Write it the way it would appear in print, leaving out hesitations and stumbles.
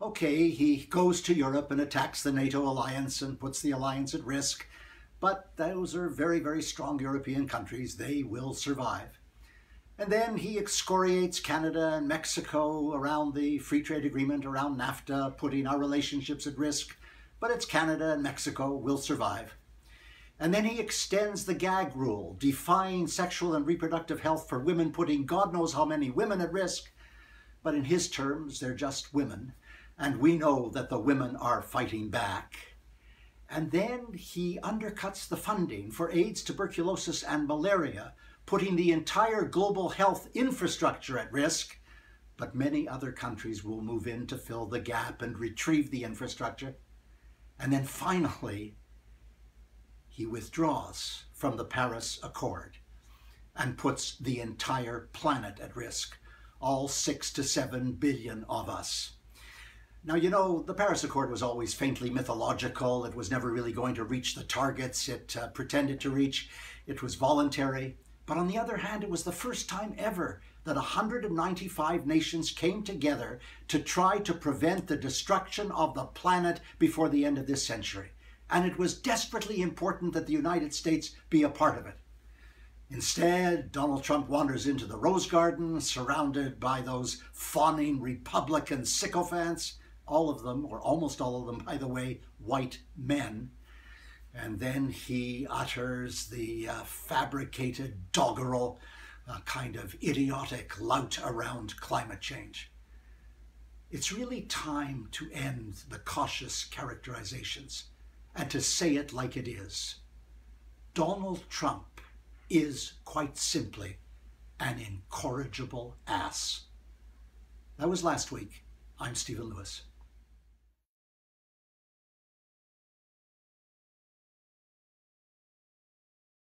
Okay, he goes to Europe and attacks the NATO alliance and puts the alliance at risk, but those are very, very strong European countries. They will survive. And then he excoriates Canada and Mexico around the free trade agreement, around NAFTA, putting our relationships at risk, but it's Canada and Mexico will survive. And then he extends the gag rule, defying sexual and reproductive health for women, putting God knows how many women at risk. But in his terms, they're just women. And we know that the women are fighting back. And then he undercuts the funding for AIDS, tuberculosis, and malaria, putting the entire global health infrastructure at risk. But many other countries will move in to fill the gap and retrieve the infrastructure. And then finally, he withdraws from the Paris Accord and puts the entire planet at risk, all 6 to 7 billion of us. Now, you know, the Paris Accord was always faintly mythological. It was never really going to reach the targets it pretended to reach. It was voluntary. But on the other hand, it was the first time ever that 195 nations came together to try to prevent the destruction of the planet before the end of this century. And it was desperately important that the United States be a part of it. Instead, Donald Trump wanders into the Rose Garden, surrounded by those fawning Republican sycophants, all of them, or almost all of them, by the way, white men. And then he utters the fabricated doggerel, kind of idiotic lout around climate change. It's really time to end the cautious characterizations and to say it like it is. Donald Trump is quite simply an incorrigible ass. That was last week. I'm Stephen Lewis.